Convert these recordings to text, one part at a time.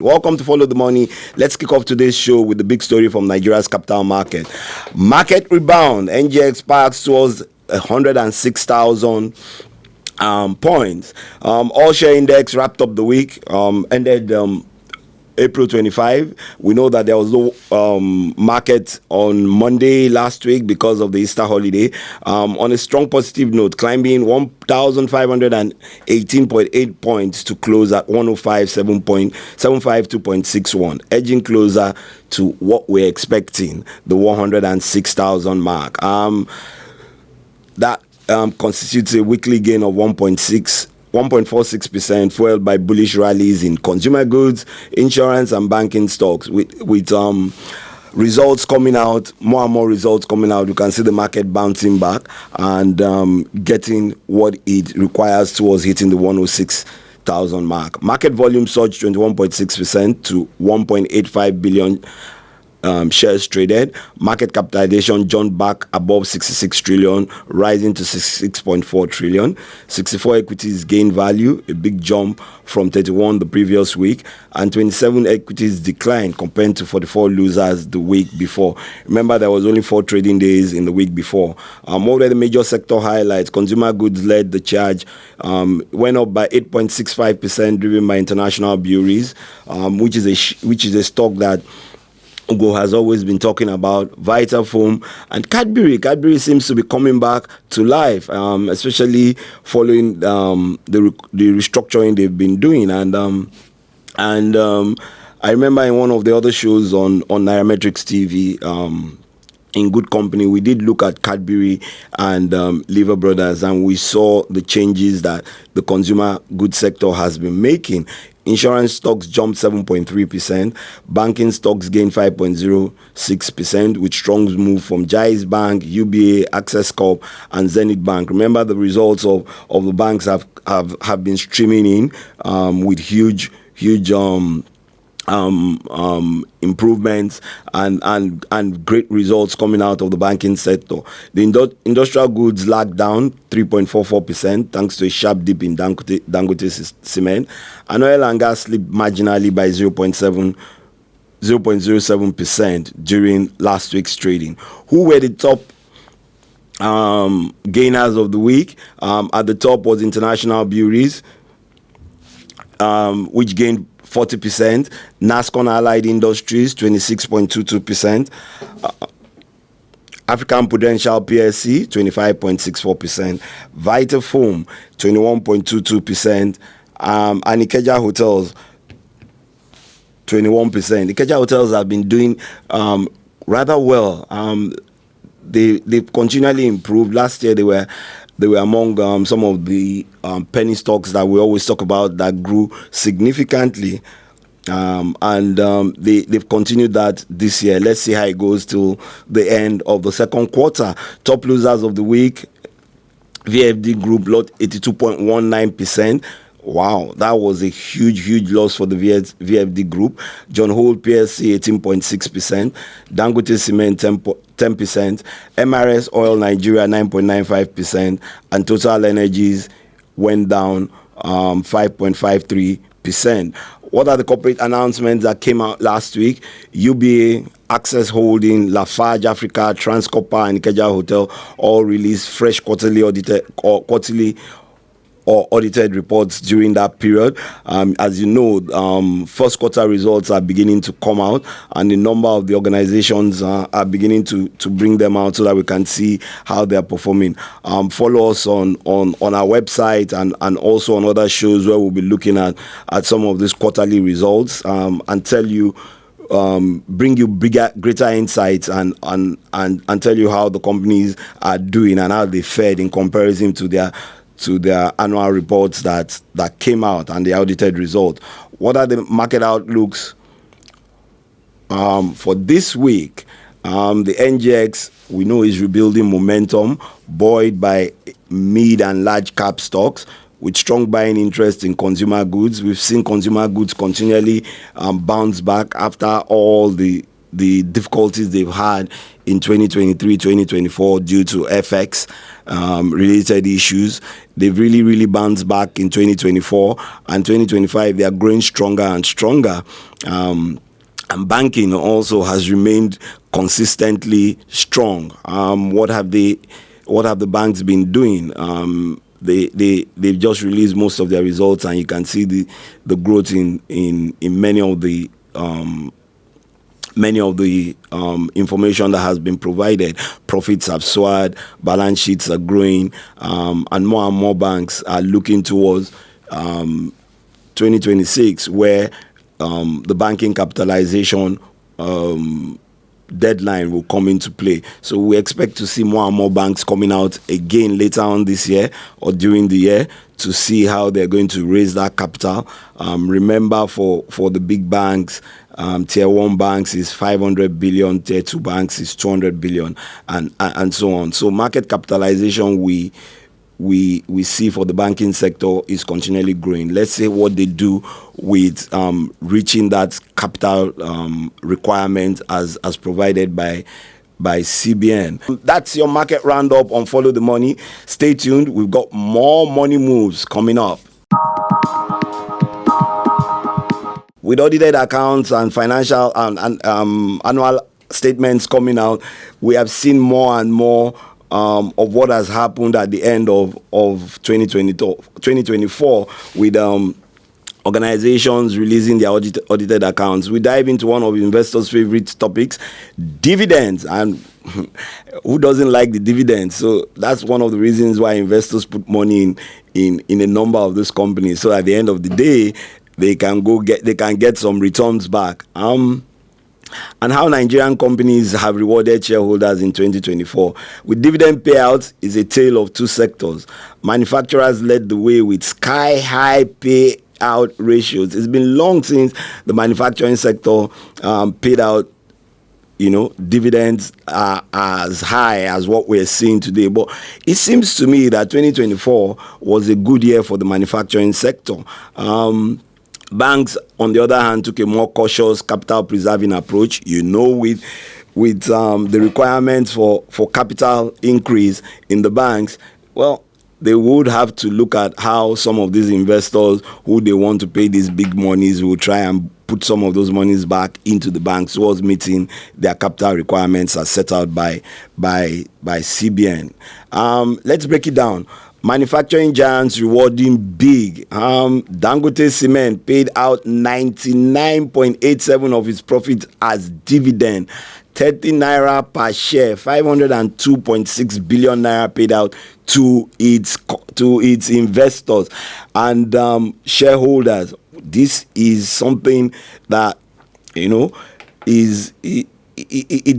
Welcome to Follow the Money. Let's kick off today's show with the big story from Nigeria's capital market. Market rebound. NGX sparks towards 106,000 points. All share index wrapped up the week. Ended April 25. We know that there was no market on Monday last week because of the Easter holiday. On a strong positive note, climbing 1,518.8 points to close at 105.752.61, edging closer to what we're expecting, the 106,000 mark. That constitutes a weekly gain of 1.46%, fueled by bullish rallies in consumer goods, insurance, and banking stocks. With results coming out, more and more results coming out, you can see the market bouncing back and getting what it requires towards hitting the 106,000 mark. Market volume surged 21.6% to 1.85 billion shares traded. Market capitalization jumped back above 66 trillion, rising to 66.4 trillion. 64 equities gained value, a big jump from 31 the previous week, and 27 equities declined compared to 44 losers the week before. Remember, there was only 4 trading days in the week before. What were the major sector highlights? Consumer goods led the charge, went up by 8.65%, driven by international breweries, which is a stock that Ugo has always been talking about. Vitafoam and Cadbury. Cadbury seems to be coming back to life, especially following the restructuring they've been doing. And I remember in one of the other shows on Nairametrics TV, in good company, we did look at Cadbury and Lever Brothers, and we saw the changes that the consumer goods sector has been making. Insurance stocks jumped 7.3%. Banking stocks gained 5.06%, with strong move from Jais Bank, UBA, Access Corp, and Zenith Bank. Remember, the results of the banks have been streaming in with huge improvements and great results coming out of the banking sector. The industrial goods lagged down 3.44% thanks to a sharp dip in Dangote cement, and oil and gas slipped marginally by 0.07% during last week's trading. Who were the top gainers of the week? At the top was International Breweries, which gained 40%, NASCON Allied Industries 26.22%, African Prudential PLC 25.64%, Vitafoam 21.22%, and Ikeja Hotels 21%. Ikeja Hotels have been doing rather well. They've continually improved. Last year they were among some of the penny stocks that we always talk about that grew significantly, and they've continued that this year. Let's see how it goes till the end of the second quarter. Top losers of the week: VFD Group lost 82.19%. Wow, that was a huge loss for the VFD Group. John Holt PLC 18.6%, Dangote Cement 10%, MRS Oil Nigeria 9.95%, and Total Energies went down 5.53%. What are the corporate announcements that came out last week? UBA, Access Holding, Lafarge Africa, Transcorp, and Ikeja Hotel all released fresh quarterly audited reports during that period. As you know, first quarter results are beginning to come out, and a number of the organizations are beginning to bring them out so that we can see how they are performing. Follow us on our website and also on other shows where we'll be looking at some of these quarterly results and tell you, bring you greater insights and tell you how the companies are doing and how they fared in comparison to their annual reports that came out and the audited result. What are the market outlooks for this week? The NGX, we know, is rebuilding momentum, buoyed by mid and large cap stocks with strong buying interest in consumer goods. We've seen consumer goods continually bounce back after all the the difficulties they've had in 2023, 2024 due to FX related issues. They've really bounced back in 2024, and 2025 they are growing stronger and stronger. And banking also has remained consistently strong. What have the banks been doing? They've just released most of their results, and you can see the growth in many of the information that has been provided. Profits have soared, balance sheets are growing, and more banks are looking towards 2026, where the banking capitalization deadline will come into play. So we expect to see more and more banks coming out again later on this year or during the year to see how they're going to raise that capital. Remember, for the big banks, tier 1 banks is 500 billion, tier 2 banks is 200 billion, and so on. So market capitalization we see for the banking sector is continually growing. Let's say what they do with reaching that capital requirement as provided by CBN. That's your market roundup on Follow the Money. Stay tuned. We've got more money moves coming up. With audited accounts and financial and annual statements coming out, we have seen more and more of what has happened at the end of 2024 with organizations releasing their audited accounts. We dive into one of investors' favorite topics, dividends. And who doesn't like the dividends? So that's one of the reasons why investors put money in a number of those companies. So at the end of the day, they can get some returns back. And how Nigerian companies have rewarded shareholders in 2024. With dividend payouts, is a tale of two sectors. Manufacturers led the way with sky-high payout ratios. It's been long since the manufacturing sector paid out, dividends as high as what we're seeing today. But it seems to me that 2024 was a good year for the manufacturing sector. Banks, on the other hand, took a more cautious capital-preserving approach. With the requirements for capital increase in the banks, well, they would have to look at how some of these investors who they want to pay these big monies will try and put some of those monies back into the banks towards meeting their capital requirements as set out by CBN. Let's break it down. Manufacturing giants rewarding big. Dangote Cement paid out 99.87 of its profit as dividend. 30 naira per share, 502.6 billion naira paid out to its investors and shareholders. This is something that it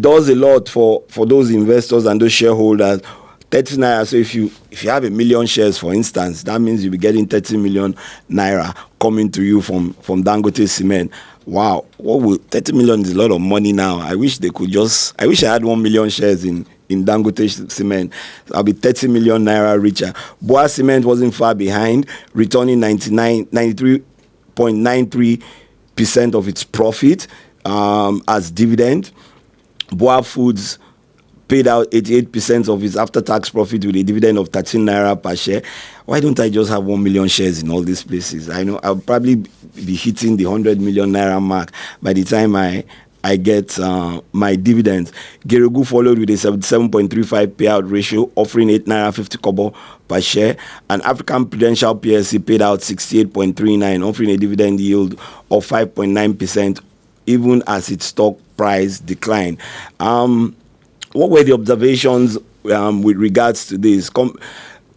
does a lot for those investors and those shareholders. 30 naira. So if you have 1 million shares, for instance, that means you'll be getting 30 million naira coming to you from Dangote Cement. Wow, 30 million is a lot of money now. I wish I had 1 million shares in Dangote Cement. I'll be 30 million naira richer. Boa Cement wasn't far behind, returning 93.93% of its profit as dividend. Boa Foods paid out 88% of its after-tax profit with a dividend of 13 naira per share. Why don't I just have 1 million shares in all these places? I know I'll probably be hitting the 100 million naira mark by the time I get my dividends. Gerugu followed with a 77.35 payout ratio, offering 8 naira 50 kobo per share. And African Prudential PLC paid out 68.39, offering a dividend yield of 5.9%, even as its stock price declined. What were the observations with regards to this?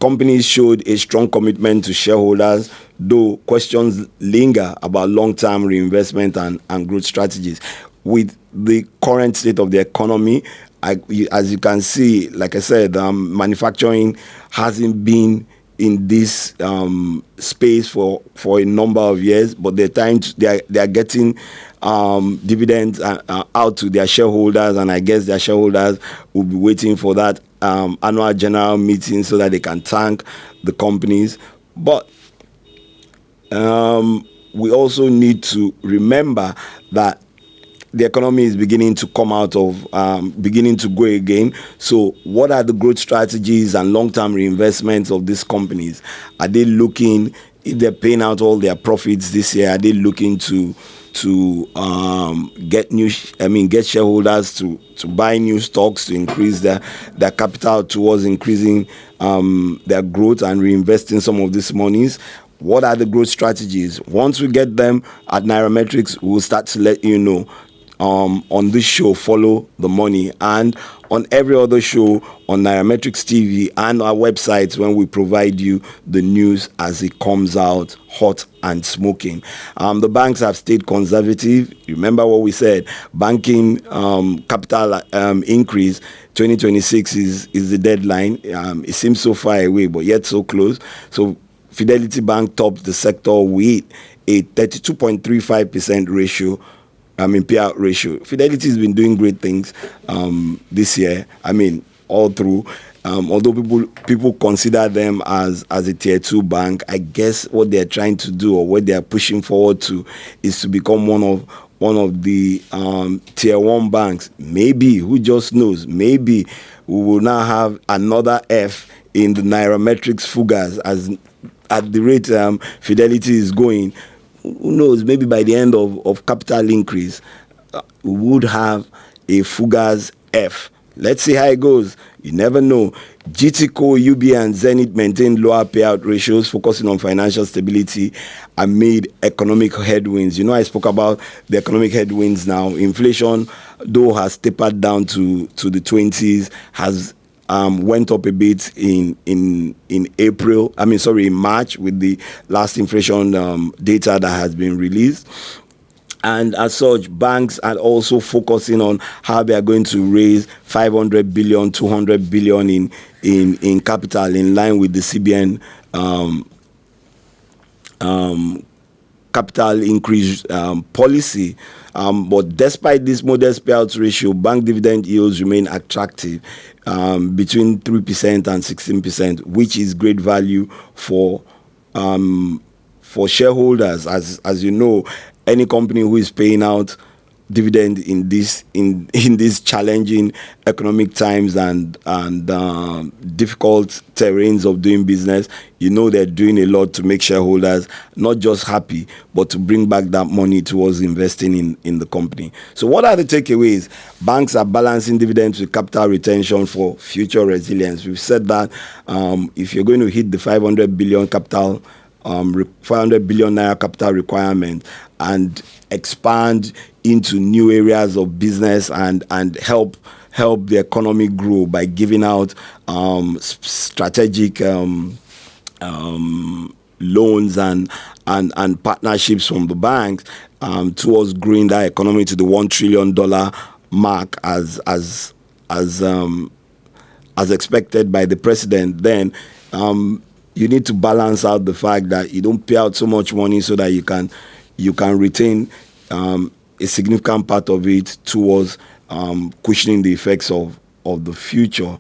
Companies showed a strong commitment to shareholders, though questions linger about long-term reinvestment and growth strategies. With the current state of the economy, as you can see, like I said, manufacturing hasn't been in this space for a number of years, but they are getting dividends out to their shareholders, and I guess their shareholders will be waiting for that annual general meeting so that they can thank the companies. But we also need to remember that the economy is beginning to come out of, beginning to go again. So what are the growth strategies and long-term reinvestments of these companies? Are they looking, if they're paying out all their profits this year, are they looking to get shareholders to buy new stocks to increase their capital towards increasing their growth and reinvesting some of these monies? What are the growth strategies? Once we get them at Nairametrics, we'll start to let you know. On this show, Follow the Money, and on every other show on Nairametrics TV and our websites, when we provide you the news as it comes out hot and smoking. The banks have stayed conservative. Remember what we said, banking capital increase 2026 is the deadline. It seems so far away, but yet so close. So Fidelity Bank topped the sector with a 32.35% ratio. Payout ratio. Fidelity has been doing great things this year. All through. Although people consider them as a tier 2 bank, I guess what they're trying to do, or what they're pushing forward to, is to become one of the tier 1 banks. Maybe, who just knows? Maybe we will now have another F in the Nairametrics figures, as at the rate Fidelity is going. Who knows, maybe by the end of capital increase, we would have a Fuga's F. Let's see how it goes. You never know. GTCO, UB, and Zenith maintained lower payout ratios, focusing on financial stability amid economic headwinds. I spoke about the economic headwinds now. Inflation, though, has tapered down to the 20s, has went up a bit in March, with the last inflation data that has been released. And as such, banks are also focusing on how they are going to raise 500 billion, 200 billion in capital, in line with the CBN capital increase policy. But despite this modest payout ratio, bank dividend yields remain attractive, between 3% and 16%, which is great value for shareholders. As you know, any company who is paying out dividend in these challenging economic times and difficult terrains of doing business, they're doing a lot to make shareholders not just happy, but to bring back that money towards investing in the company. So what are the takeaways? Banks are balancing dividends with capital retention for future resilience. We've said that if you're going to hit the 500 billion capital 500 billion naira capital requirement and expand into new areas of business and help the economy grow by giving out strategic loans and partnerships from the banks towards growing that economy to the $1 trillion mark as expected by the president, then you need to balance out the fact that you don't pay out so much money so that you can retain a significant part of it towards cushioning the effects of the future.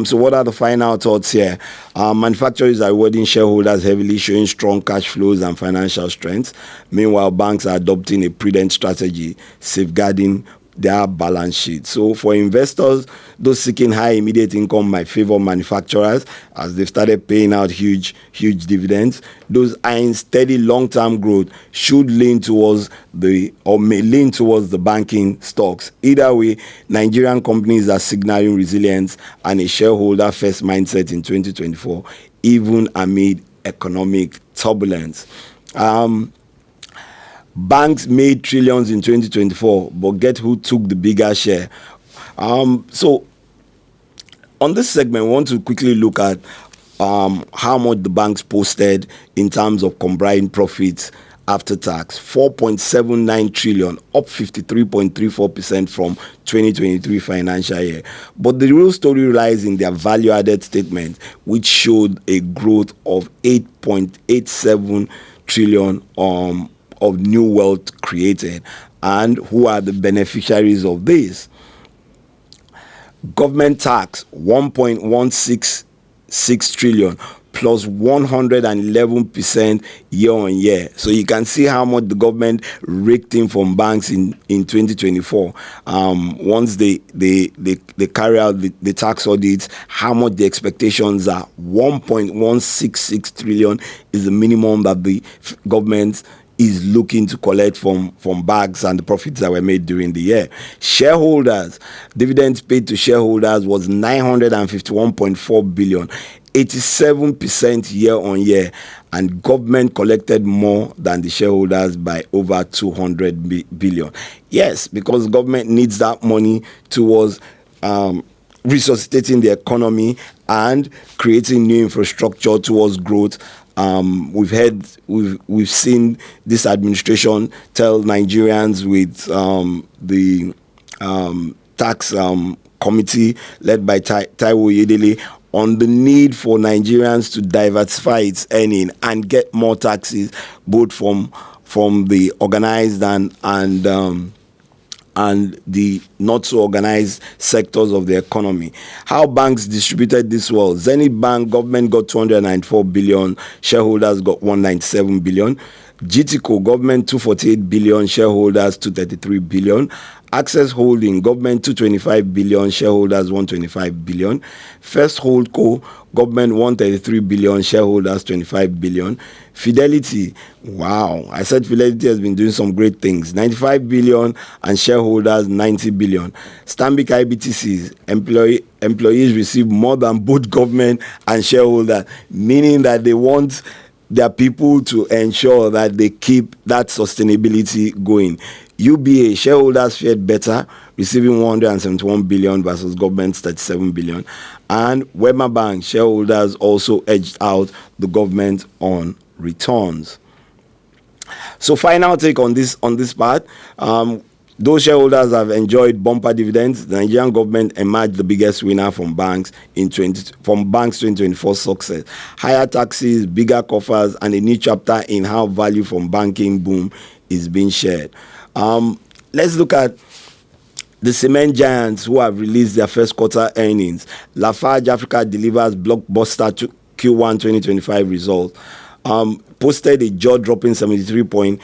So what are the final thoughts here? Manufacturers are rewarding shareholders heavily, showing strong cash flows and financial strength. Meanwhile, banks are adopting a prudent strategy, safeguarding their balance sheet. So for investors, those seeking high immediate income might favor manufacturers, as they've started paying out huge dividends. Those eyeing steady long-term growth should may lean towards the banking stocks. Either way, Nigerian companies are signaling resilience and a shareholder-first mindset in 2024, even amid economic turbulence. Banks made trillions in 2024, but get who took the bigger share. So on this segment, we want to quickly look at how much the banks posted in terms of combined profits after tax. 4.79 trillion, up 53.34% from 2023 financial year. But the real story lies in their value-added statement, which showed a growth of 8.87 trillion of new wealth created. And who are the beneficiaries of this? Government tax, 1.166 trillion, plus 111% year on year. So you can see how much the government raked in from banks in 2024. Once they carry out the tax audits, how much the expectations are. 1.166 trillion is the minimum that the government is looking to collect from banks and the profits that were made during the year. Shareholders, dividends paid to shareholders was 951.4 billion, 87% year on year, and government collected more than the shareholders by over 200 billion. Yes, because government needs that money towards resuscitating the economy and creating new infrastructure towards growth. We've seen this administration tell Nigerians with the tax committee led by Taiwo Yedele on the need for Nigerians to diversify its earning and get more taxes, both from the organized and the not so organized sectors of the economy. How banks distributed this well. Zenith Bank, government got 294 billion, shareholders got 197 billion. GTCO, government 248 billion, shareholders 233 billion. Access Holding, government 225 billion, shareholders 125 billion. First Holdco, government 133 billion, shareholders 25 billion. Fidelity, wow, I said Fidelity has been doing some great things. 95 billion and shareholders 90 billion. Stanbic IBTC's employees receive more than both government and shareholders, meaning that they want their people to ensure that they keep that sustainability going. UBA, shareholders fared better, receiving 171 billion versus government's 37 billion. And Wema Bank, shareholders also edged out the government on returns. So final take on this part. Those shareholders have enjoyed bumper dividends. The Nigerian government emerged the biggest winner from banks 2024 success. Higher taxes, bigger coffers, and a new chapter in how value from banking boom is being shared. Let's look at the cement giants who have released their first quarter earnings. Lafarge Africa delivers blockbuster to Q1 2025 results. Posted a jaw-dropping 73.1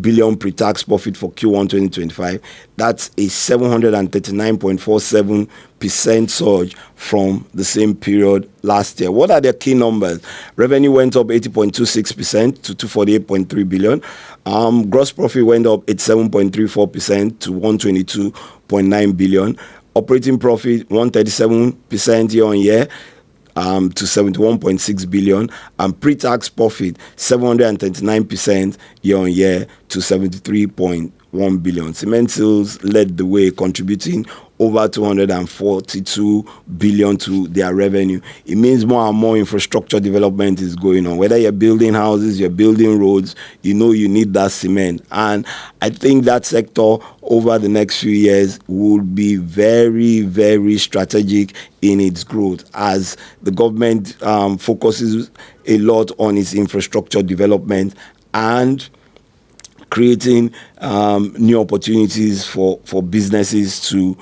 billion pre-tax profit for Q1 2025. That's a 739.47% surge from the same period last year. What are their key numbers? Revenue went up 80.26% to 248.3 billion. Gross profit went up 87.34% to 122.9 billion. Operating profit 137% year on year to 71.6 billion, and pre-tax profit 739% year on year to 73.1 billion. Cement sales led the way, contributing over 242 billion to their revenue. It means more and more infrastructure development is going on. Whether you're building houses, you're building roads, you need that cement. And I think that sector over the next few years will be very, very strategic in its growth as the government focuses a lot on its infrastructure development and creating new opportunities for businesses to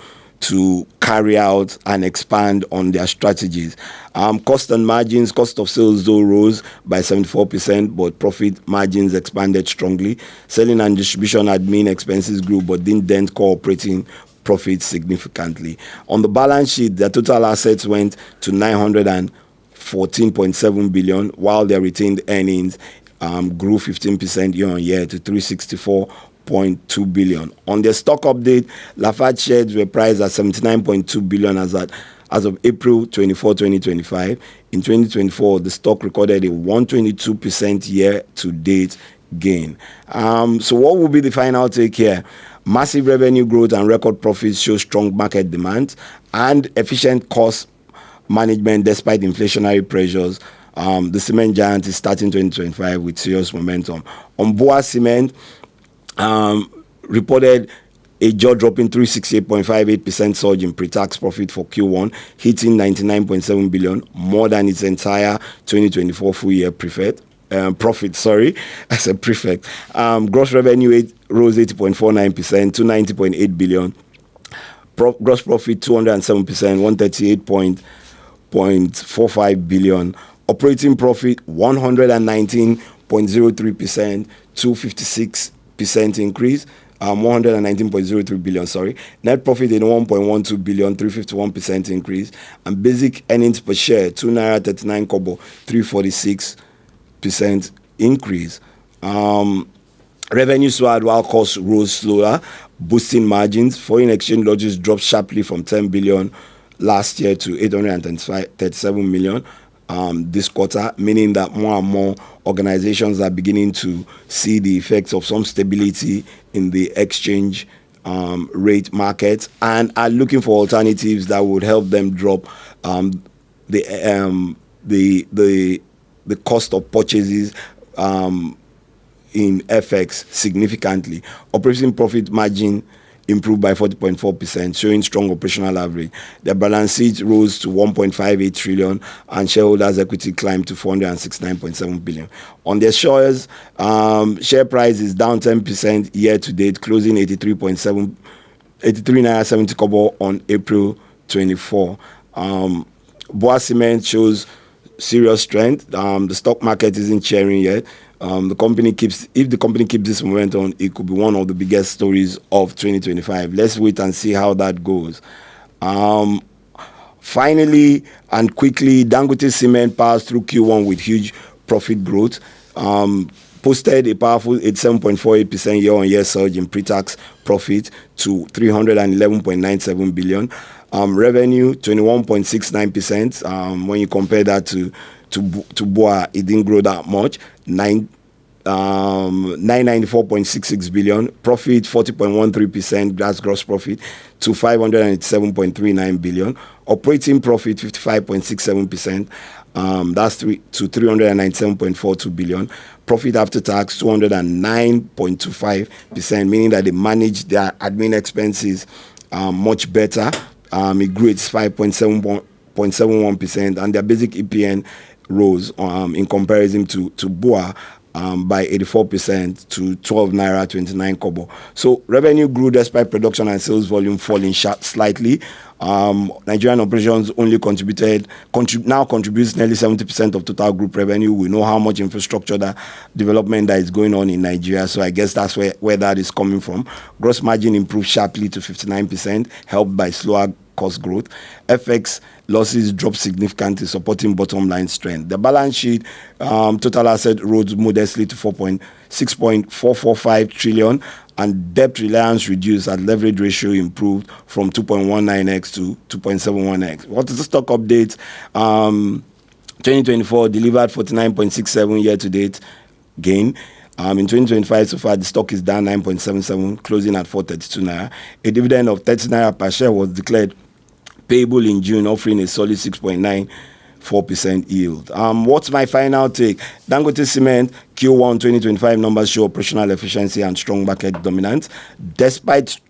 carry out and expand on their strategies. Cost and margins, cost of sales though rose by 74%, but profit margins expanded strongly. Selling and distribution admin expenses grew but didn't dent core operating profits significantly. On the balance sheet, their total assets went to 914.7 billion, while their retained earnings grew 15% year on year to 364.2 billion. On their stock update, Lafarge shares were priced at 79.2 billion as of April 24, 2025. In 2024, the stock recorded a 122% year-to-date gain. So what will be the final take here? Massive revenue growth and record profits show strong market demand and efficient cost management despite inflationary pressures. The cement giant is starting 2025 with serious momentum. On Boa Cement, reported a jaw-dropping 368.58% surge in pre-tax profit for Q1, hitting 99.7 billion, more than its entire 2024 full-year profit. I said prefect. Gross revenue rose 80.49% to 90.8 billion. Gross profit 207%, 138.45 billion. Operating profit 119.03%, 256% increase. 119.03 billion, sorry. Net profit 81.12 billion, 351% increase. And basic earnings per share 2 naira 39 kobo, 346% increase. Revenue soared while costs rose slower, boosting margins. Foreign exchange losses dropped sharply from 10 billion last year to 837 million this quarter, meaning that more and more organizations are beginning to see the effects of some stability in the exchange rate market and are looking for alternatives that would help them drop the cost of purchases in FX significantly. Operating profit margin improved by 40.4%, showing strong operational leverage. The balance sheet rose to 1.58 trillion and shareholders' equity climbed to 469.7 billion. On their shares, share price is down 10% year to date, closing 83.70 kobo on April 24. Boa Cement shows serious strength. The stock market isn't cheering yet. If the company keeps this momentum, it could be one of the biggest stories of 2025. Let's wait and see how that goes. Finally and quickly, Dangote Cement passed through Q1 with huge profit growth. Posted a powerful 87.48% year-on-year surge in pre-tax profit to 311.97 billion. Revenue 21.69%. When you compare that to Boa, it didn't grow that much. 994.66 billion. Profit 40.13%. That's gross profit to 587.39 billion. Operating profit 55.67%. That's to 397.42 billion. Profit after tax 209.25%, meaning that they managed their admin expenses much better. It grew its 5.71%, and their basic EPN rose in comparison to Boa by 84% to 12 naira 29 kobo. So revenue grew despite production and sales volume falling slightly. Nigerian operations only now contributes nearly 70% of total group revenue. We know how much infrastructure development that is going on in Nigeria, so I guess that's where that is coming from. Gross margin improved sharply to 59%, helped by slower cost growth. FX losses dropped significantly, supporting bottom line strength. The balance sheet, total asset rose modestly to 6.445 trillion, and debt reliance reduced as leverage ratio improved from 2.19x to 2.71x. What is the stock update? 2024 delivered 49.67 year-to-date gain. In 2025 so far, the stock is down 9.77, closing at 432 naira. A dividend of 30 naira per share was declared payable in June, offering a solid 6.94% yield. What's my final take? Dangote Cement Q1 2025 numbers show operational efficiency and strong market dominance. Despite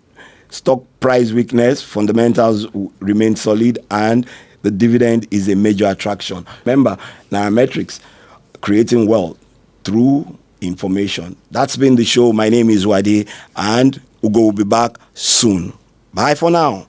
stock price weakness, fundamentals remain solid, and the dividend is a major attraction. Remember, Nairametrics, creating wealth through information. That's been the show. My name is Wade, and Ugo will be back soon. Bye for now.